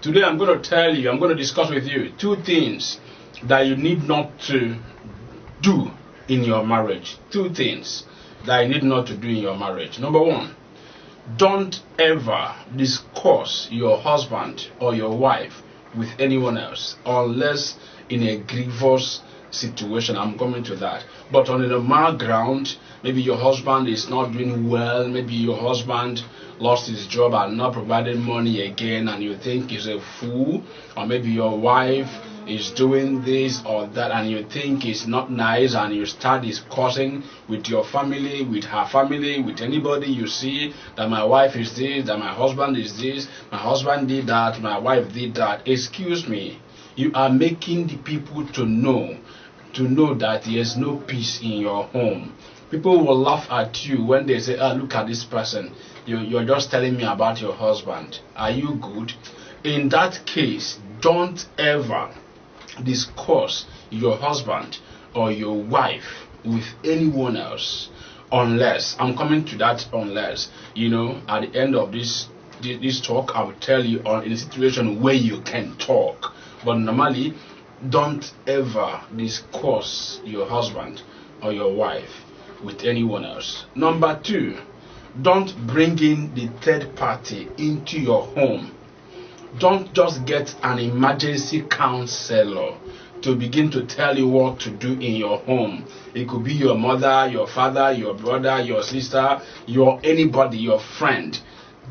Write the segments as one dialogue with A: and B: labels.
A: Today I'm going to discuss with you two things that you need not to do in your marriage. Two things that you need not to do in your marriage. Number one, don't ever discuss your husband or your wife with anyone else unless in a grievous situation. I'm coming to that. But on a normal ground, maybe your husband is not doing well, maybe your husband lost his job and not providing money again, and you think he's a fool, or maybe your wife is doing this or that and you think it's not nice, and you start discussing with your family, with her family, with anybody you see, that my wife is this, that my husband is this, my husband did that, my wife did that. Excuse me, you are making the people to know that there's no peace in your home. People will laugh at you when they say, look at this person, you're just telling me about your husband. Are you good? In that case, don't ever discuss your husband or your wife with anyone else unless, I'm coming to that, unless, at the end of this talk, I will tell you in a situation where you can talk. But normally, don't ever discuss your husband or your wife with anyone else. Number two, don't bring in the third party into your home. Don't just get an emergency counselor to begin to tell you what to do in your home. It could be your mother, your father, your brother, your sister, anybody, your friend.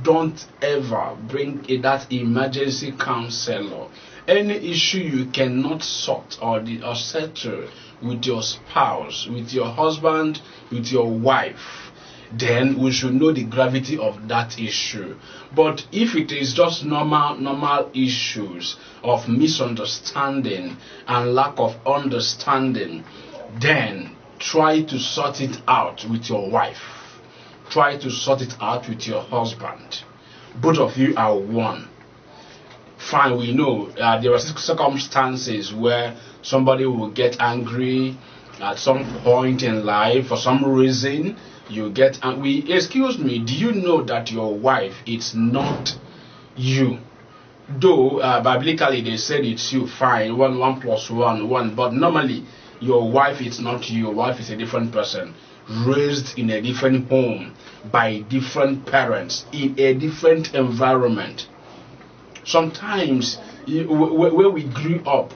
A: Don't ever bring that emergency counselor. Any issue you cannot sort or settle with your spouse, with your husband, with your wife, then we should know the gravity of that issue. But if it is just normal issues of misunderstanding and lack of understanding, then try to sort it out with your wife. Try to sort it out with your husband. Both of you are one. Fine, we know there are circumstances where somebody will get angry at some point in life for some reason. You get angry. Excuse me, do you know that your wife is not you? Though biblically they said it's you, fine, one plus one, but normally your wife is not you. Your wife is a different person, raised in a different home by different parents in a different environment. Sometimes where we grew up,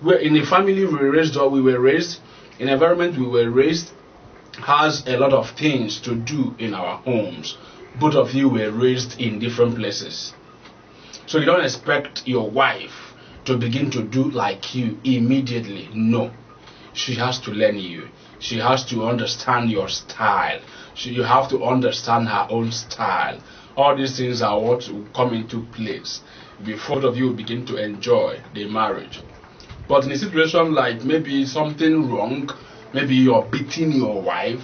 A: where in the family we were raised, in the environment we were raised, has a lot of things to do in our homes. Both of you were raised in different places. So you don't expect your wife to begin to do like you immediately. No. She has to learn you. She has to understand your style. You have to understand her own style. All these things are what will come into place before both of you begin to enjoy the marriage. But in a situation like maybe something wrong, maybe you're beating your wife.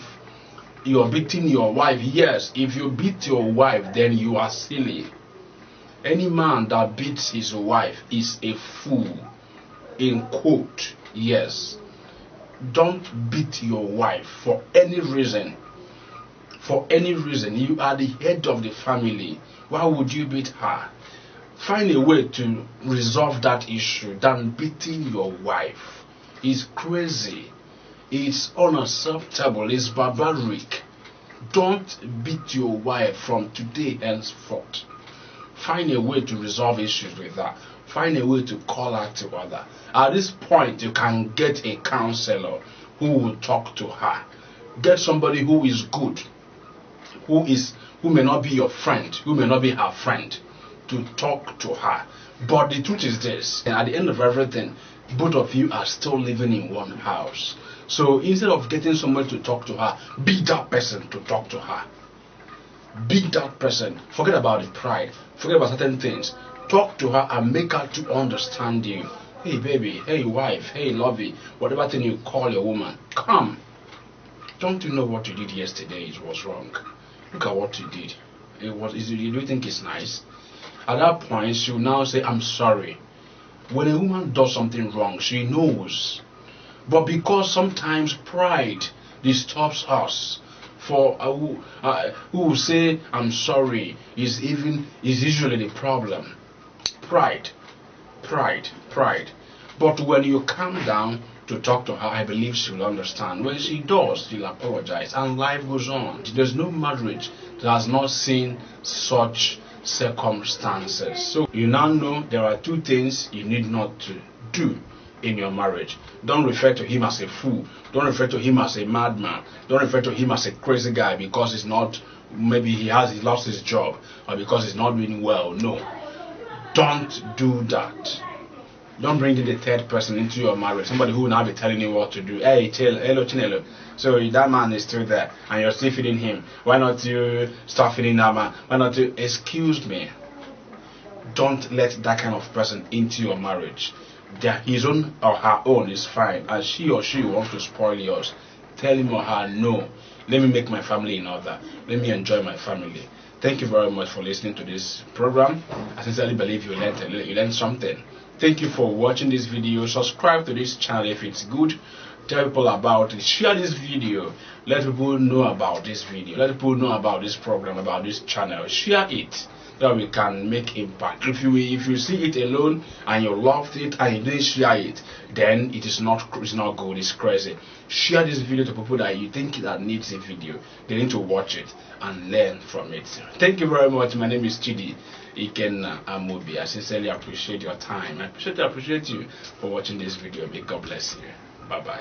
A: Yes, if you beat your wife, then you are silly. Any man that beats his wife is a fool. In quote, yes. Don't beat your wife for any reason. For any reason. You are the head of the family. Why would you beat her? Find a way to resolve that issue than beating your wife. It's crazy. It's unacceptable. It's barbaric. Don't beat your wife from today henceforth. Find a way to resolve issues with her. Find a way to call her to order. At this point, you can get a counselor who will talk to her. Get somebody who is good, who may not be your friend, who may not be her friend, to talk to her. But the truth is this, and at the end of everything, both of you are still living in one house. So instead of getting somebody to talk to her, be that person to talk to her. Be that person. Forget about the pride. Forget about certain things. Talk to her and make her to understand you. Hey baby, hey wife, hey lovey, whatever thing you call your woman, come. Don't you know what you did yesterday? It was wrong. Look at what you did. You do think it's nice? At that point, she will now say, I'm sorry. When a woman does something wrong, she knows. But because sometimes pride disturbs us, for who will say I'm sorry is usually the problem. Pride. pride. But when you calm down to talk to her, I believe she will understand. When she does, she'll apologize, and life goes on. There's no marriage that has not seen such circumstances. So you now know there are two things you need not to do in your marriage. Don't refer to him as a fool. Don't refer to him as a madman. Don't refer to him as a crazy guy because he's not, maybe he lost his job, or because he's not doing well. No, don't do that. Don't bring in the third person into your marriage, somebody who will now be telling you what to do. Hey, hello, Chinelo. So that man is still there, and you're still feeding him. Why not you start feeding that man? Why not you? Excuse me. Don't let that kind of person into your marriage. His own or her own is fine, and she or she wants to spoil yours. Tell him or her, no. Let me make my family in order. Let me enjoy my family. Thank you very much for listening to this program. I sincerely believe you learned something. Thank you for watching this video. Subscribe to this channel if it's good. Tell people about it. Share this video. Let people know about this video. Let people know about this program, about this channel. Share it, that we can make impact. If you see it alone and you loved it and you didn't share it, then it's not good. It's crazy. Share this video to people that you think that needs a video. They need to watch it and learn from it. Thank you very much. My name is Chidi Ikenna Amobi. I sincerely appreciate your time. I appreciate you for watching this video. May God bless you. Bye bye.